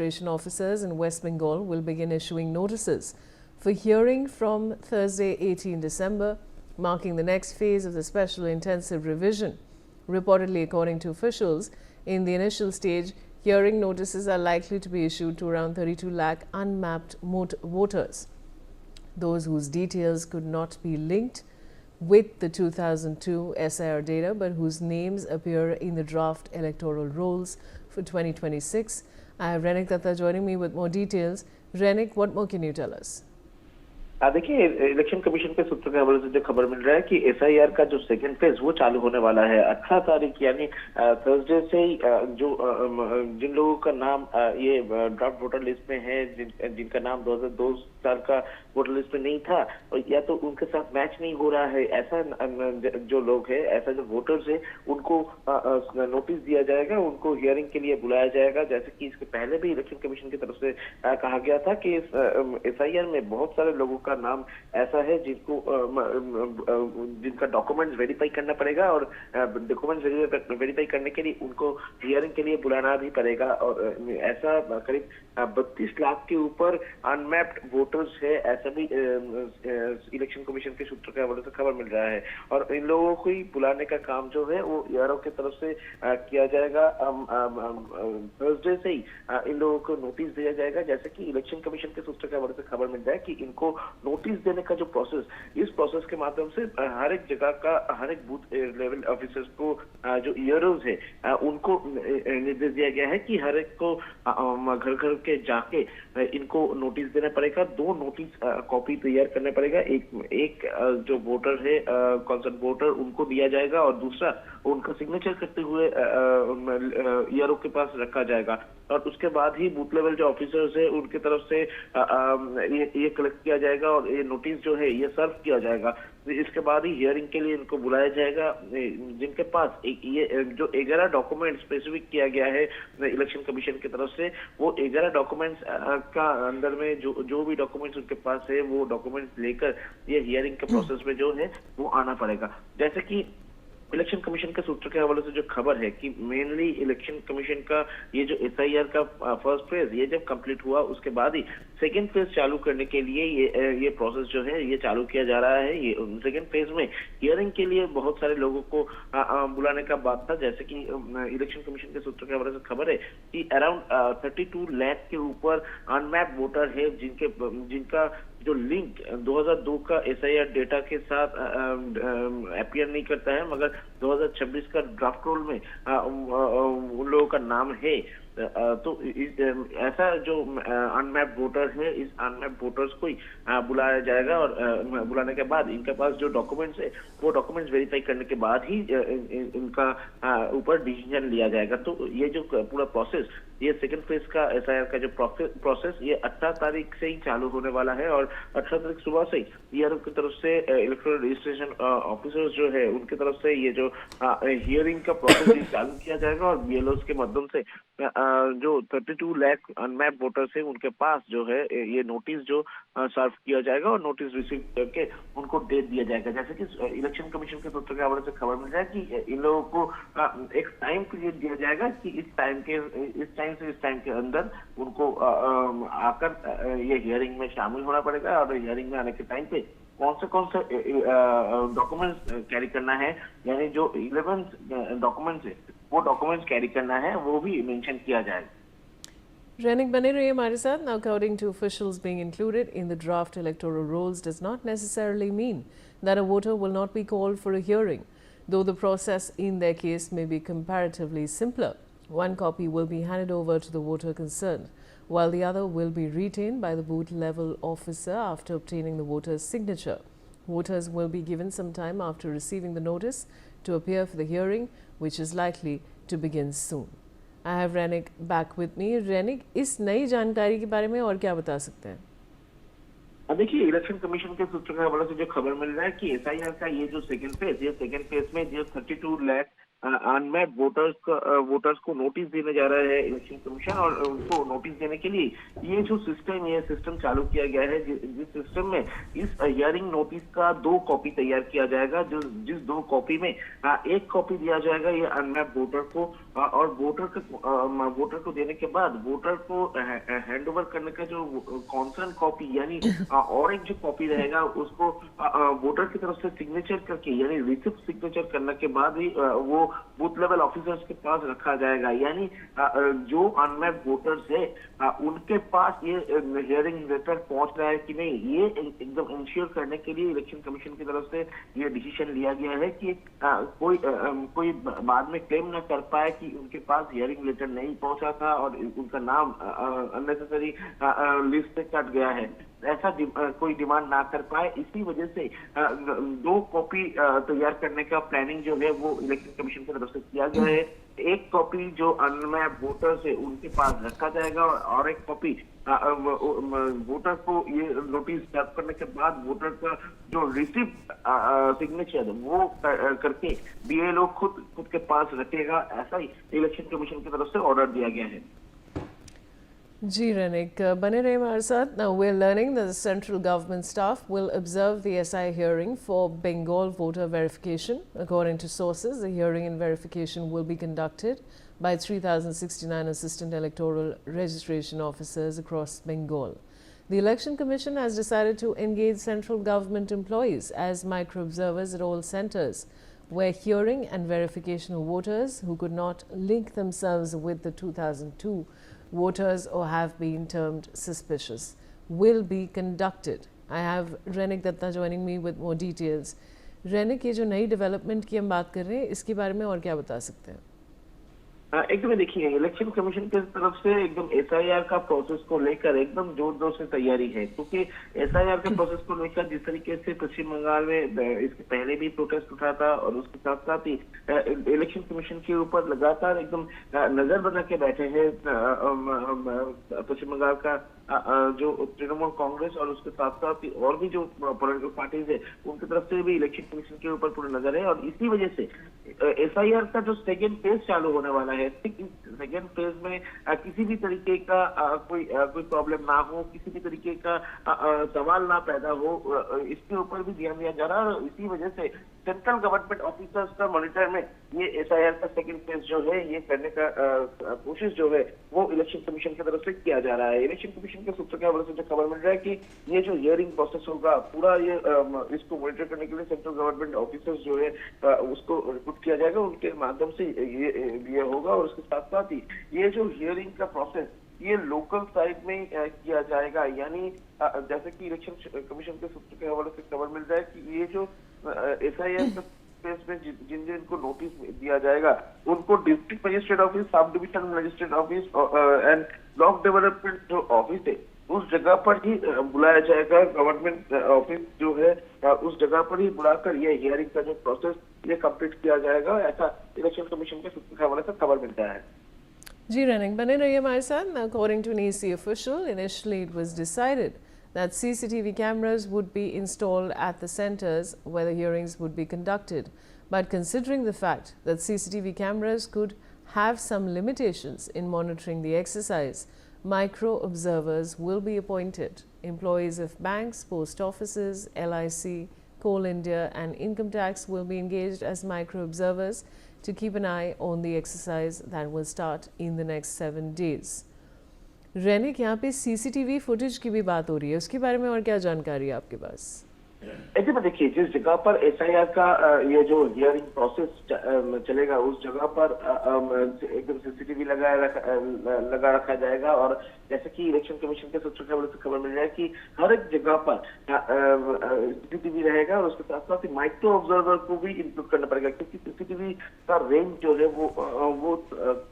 Officers in West Bengal will begin issuing notices for hearing from Thursday, 18 December, marking the next phase of the special intensive revision. Reportedly, according to officials, in the initial stage, hearing notices are likely to be issued to around 32 lakh unmapped voters, those whose details could not be linked with the 2002 SIR data, but whose names appear in the draft electoral rolls for 2026. I have Renik Datta joining me with more details. Renik, what more can you tell us? देखिए, election commission के सूत्रों के हवाले से जो खबर मिल रहा है कि एसआईआर का जो सेकंड फेज वो चालू होने वाला है 18 तारीख यानी थर्सडे से ही। जो जिन लोगों का नाम ये ड्राफ्ट वोटर लिस्ट में है, जिनका नाम 2002 साल का वोटर लिस्ट में नहीं था और या तो उनके साथ मैच नहीं हो रहा है, ऐसा जो लोग है, ऐसा जो वोटर्स है, उनको नोटिस दिया जाएगा, उनको हियरिंग के लिए बुलाया जाएगा। जैसे कि इसके पहले भी इलेक्शन कमीशन की तरफ से कहा गया था कि एसआईआर में बहुत सारे लोगों का नाम ऐसा है जिनका डॉक्यूमेंट्स वेरीफाई करना पड़ेगा और डॉक्यूमेंट्स वेरीफाई करने के लिए उनको हियरिंग के लिए बुलाना भी पड़ेगा। और ऐसा करीब 32 लाख के ऊपर अनमैप्ड वोटर्स है, ऐसा भी इलेक्शन कमीशन के सूत्रों के हवाले से खबर मिल रहा है। और इन लोगों को ही बुलाने का काम जो है वो ईआरओ की तरफ से किया जाएगा। थर्सडे से ही इन लोगों को नोटिस दिया जाएगा। जैसे कि इलेक्शन कमीशन के सूत्रों के हवाले से खबर मिल रहा है कि इनको नोटिस देने का जो प्रोसेस, इस प्रोसेस के माध्यम से हर एक जगह का हर एक बूथ लेवल ऑफिसर्स को जो ईआरओज है उनको निर्देश दिया गया है कि हर एक को घर घर के जाके इनको नोटिस देना पड़ेगा। 2 नोटिस कॉपी तैयार करना पड़ेगा। एक जो वोटर है कंसर्न वोटर उनको दिया जाएगा और दूसरा उनका सिग्नेचर करते हुए ईआरओ के पास रखा जाएगा। और उसके बाद ही बूथ लेवल जो ऑफिसर्स है उनके तरफ से ये कलेक्ट किया जाएगा और ये नोटिस जो है ये सर्व किया जाएगा। इसके बाद ही हियरिंग के लिए इनको बुलाया जाएगा। जिनके पास ये जो 11 डॉक्यूमेंट स्पेसिफिक किया गया है इलेक्शन कमीशन की तरफ से, वो 11 डॉक्यूमेंट्स का अंदर में जो भी डॉक्यूमेंट्स उनके पास है वो डॉक्यूमेंट्स लेकर ये हियरिंग के प्रोसेस में जो है वो आना पड़ेगा। जैसे कि इलेक्शन कमीशन के सूत्रों के हवाले से जो खबर है कि मेनली इलेक्शन कमीशन का ये जो एसआईआर का फर्स्ट फेज ये जब कंप्लीट हुआ उसके बाद ही सेकंड फेज चालू करने के लिए ये प्रोसेस जो है ये चालू किया जा रहा है। ये सेकंड फेज में हियरिंग के लिए बहुत सारे लोगों को बुलाने का बात था। जैसे कि इलेक्शन कमीशन के सूत्रों के हवाले से खबर है कि अराउंड 32 लाख के ऊपर अनमैप्ड वोटर है जिनका जो लिंक 2002 का एसआईआर डेटा के साथ अपीयर नहीं करता है, मगर 2026 का ड्राफ्ट रोल में उन लोगों का नाम है। तो ऐसा जो अनमैप्ड वोटर है, इस अनमैप्ड वोटर्स को ही बुलाया जाएगा और बुलाने के बाद इनके पास जो डॉक्यूमेंट्स है वो डॉक्यूमेंट्स वेरीफाई करने के बाद ही इनका ऊपर डिसीजन लिया जाएगा। तो ये जो पूरा प्रोसेस, ये सेकंड फेज का एसआईआर का जो प्रोसेस ये 18 तारीख से ही चालू होने वाला है और 18 तारीख सुबह से ही ईआरओ की तरफ से इलेक्टोरल रजिस्ट्रेशन ऑफिसर्स जो है उनकी तरफ से ये जो हियरिंग का प्रोसेस चालू किया जाएगा और बीएलओस के माध्यम से जो 32 लाख अनमैप्ड वोटर्स हैं उनके पास जो है ये नोटिस जो सर्व किया जाएगा और नोटिस रिसीव करके उनको डेट दिया जाएगा। जैसे कि इलेक्शन कमीशन के सूत्रों के हवाले से खबर मिल रहा है कि इन लोगों को एक टाइम पीरियड दिया जाएगा कि इस टाइम से इस टाइम के अंदर उनको आकर ये हियरिंग में शामिल होना पड़ेगा और हियरिंग में आने के टाइम पे कौन से डॉक्यूमेंट्स कैरी करना है, यानी जो 11 डॉक्यूमेंट्स है वो डॉक्यूमेंट्स कैरी करना है वो भी मेंशन किया जाएगा। Renik, बने रहिए हमारे साथ. Now, according to officials, being included in the draft electoral rolls does not necessarily mean that a voter will not be called for a hearing, though the process in their case may be comparatively simpler. One copy will be handed over to the voter concerned, while the other will be retained by the booth level officer after obtaining the voter's signature. Voters will be given some time after receiving the notice to appear for the hearing, which is likely to begin soon. I have Renik back with me. Renik, इस नई जानकारी के बारे में और क्या बता सकते हैं? देखिए, इलेक्शन कमीशन के सूत्रों के हवाले से जो खबर मिल रहा है कि एसआईआर का ये जो सेकंड फेज में जो 32 लाख अनमैप्ड वोटर्स को नोटिस देने जा रहा है इलेक्शन कमीशन, और उनको नोटिस देने के लिए ये जो सिस्टम चालू किया गया है, जिस सिस्टम में इस हियरिंग नोटिस का 2 कॉपी तैयार किया जाएगा, जिस 2 कॉपी में एक कॉपी दिया जाएगा ये अनमैप्ड वोटर को, और वोटर को देने के बाद वोटर को हैंड ओवर करने का जो कॉन्सर्न कॉपी यानी और एक जो कॉपी रहेगा उसको वोटर की तरफ से सिग्नेचर करके यानी रिसिप्ट सिग्नेचर करने के बाद ही वो बूथ लेवल ऑफिसर्स के पास रखा जाएगा। यानी जो अनमैप्ड वोटर्स है उनके पास ये हियरिंग लेटर पहुंच रहा है कि नहीं, ये एकदम इंश्योर करने के लिए इलेक्शन कमीशन की तरफ से ये डिसीजन लिया गया है कि कोई बाद में क्लेम न कर पाए कि उनके पास हियरिंग लेटर नहीं पहुंचा था और उनका नाम अननेसेसरी लिस्ट से कट गया है, ऐसा कोई डिमांड ना कर पाए। इसी वजह से 2 कॉपी तैयार करने का प्लानिंग जो है वो इलेक्शन कमीशन की तरफ से किया गया है। एक कॉपी जो अनमैप्ड वोटर्स है उनके पास रखा जाएगा और एक कॉपी वोटर को ये नोटिस सर्व करने के बाद वोटर का जो रिसिप्ट सिग्नेचर वो करके बीएलओ खुद के पास रखेगा, ऐसा ही इलेक्शन कमीशन की तरफ से ऑर्डर दिया गया है। जी रनिक, बने रहे हमारे साथ. Now we're learning that the central government staff will observe the SI hearing for Bengal voter verification. According to sources, the hearing and verification will be conducted by 3,069 assistant electoral registration officers across Bengal. The Election Commission has decided to engage central government employees as micro-observers at all centres, where hearing and verification of voters who could not link themselves with the 2002 voters or have been termed suspicious will be conducted. I have Renik Datta joining me with more details. Renik, ये जो नई development की हम बात कर रहे हैं, इसके बारे में और क्या बता सकते हैं? एकदम देखिए, इलेक्शन कमीशन की तरफ से एकदम एसआईआर का प्रोसेस को लेकर एकदम जोर से तैयारी है, क्योंकि एसआईआर के प्रोसेस को लेकर जिस तरीके से पश्चिम बंगाल में इसके पहले भी प्रोटेस्ट उठा था और उसके साथ साथ ही इलेक्शन कमीशन के ऊपर लगातार एकदम नजर बना के बैठे हैं पश्चिम बंगाल का जो तृणमूल कांग्रेस और उसके साथ साथ और भी जो पॉलिटिकल पार्टीज है उनकी तरफ से भी इलेक्शन कमीशन के ऊपर पूरी नजर है। और इसी वजह से एसआईआर का जो सेकेंड फेज चालू होने वाला है, सेकेंड फेज में किसी भी तरीके का कोई प्रॉब्लम ना हो, किसी भी तरीके का सवाल ना पैदा हो, इसके ऊपर भी ध्यान दिया जा रहा है। और इसी वजह से सेंट्रल गवर्नमेंट ऑफिसर्स का मॉनिटर में ये एसआईआर का सेकेंड फेज जो है ये करने का कोशिश जो है वो इलेक्शन कमीशन की तरफ से किया जा रहा है। इलेक्शन कमीशन के सूत्रों के हवाले से जो खबर मिल रहा है कि ये जो हियरिंग प्रोसेस होगा पूरा ये इसको मॉनिटर करने के लिए सेंट्रल गवर्नमेंट ऑफिसर्स जो है उसको रिक्रूट किया जाएगा, उनके माध्यम से ये होगा। और उसके साथ साथ ही ये जो हियरिंग का प्रोसेस ये लोकल साइड में किया जाएगा, यानी जैसे कि इलेक्शन कमीशन के सूत्रों के हवाले से खबर मिल रहा है कि ये जो एसआईआर केस में जिन जिनको नोटिस दिया जाएगा उनको district magistrate office, sub division magistrate office and block development जो ऑफिस है उस जगह पर ही बुलाया जाएगा। गवर्नमेंट ऑफिस जो है उस जगह पर ही बुलाकर ये हियरिंग का जो प्रोसेस ये कंप्लीट किया जाएगा, ऐसा इलेक्शन कमीशन के सूत्रों के हवाले से खबर मिलता है। जी रनिक, बने रहिए हमारे साथ. According to an EC official, initially it was decided that CCTV cameras would be installed at the centres where the hearings would be conducted. But considering the fact that CCTV cameras could have some limitations in monitoring the exercise, micro-observers will be appointed. Employees of banks, post offices, LIC, Coal India and income tax will be engaged as micro-observers to keep an eye on the exercise that will start in the next 7 days. रेनिक, यहाँ पे CCTV footage की भी बात हो रही है, उसके बारे में और क्या जानकारी है आपके पास? ऐसे में देखिए, जिस जगह पर एसआईआर का ये जो हियरिंग प्रोसेस चलेगा उस जगह पर एकदम सीसीटीवी लगा रखा जाएगा। और जैसे कि इलेक्शन कमीशन के सूत्रों के हवाले से खबर मिल रहा है कि हर एक जगह पर सीसीटीवी रहेगा और उसके साथ साथ माइक्रो ऑब्जर्वर को भी इंक्लूड करना पड़ेगा, क्योंकि सीसीटीवी का रेंज जो है वो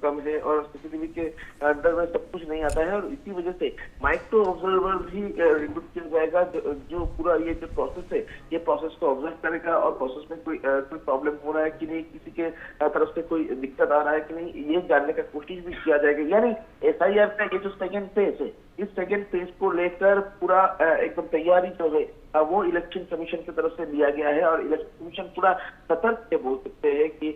कम है और सीसीटीवी के अंदर में सब कुछ नहीं आता है। और इसी वजह से माइक्रो ऑब्जर्वर भी रिक्रूट किया जाएगा जो पूरा ये जो प्रोसेस है ये प्रोसेस को ऑब्जर्व करेगा और प्रोसेस में कोई प्रॉब्लम हो रहा है कि नहीं, किसी के तरफ से कोई दिक्कत आ रहा है कि नहीं, ये जानने का कोशिश भी किया जाएगा। यानी एसआईआर का ये जो सेकेंड फेज है इस सेकेंड फेज को लेकर पूरा एकदम तैयारी जो है वो इलेक्शन कमीशन की तरफ से लिया गया है और इलेक्शन कमीशन पूरा सतर्क से बोल सकते हैं कि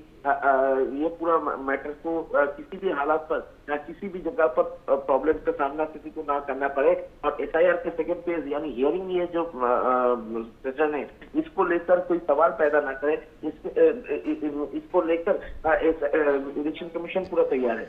ये पूरा मैटर को किसी भी हालात पर या किसी भी जगह पर प्रॉब्लम का सामना किसी को ना करना पड़े और एसआईआर के सेकेंड फेज यानी हियरिंग ये जो सेशन है इसको लेकर कोई सवाल पैदा ना करे, इसको लेकर इलेक्शन कमीशन पूरा तैयार है।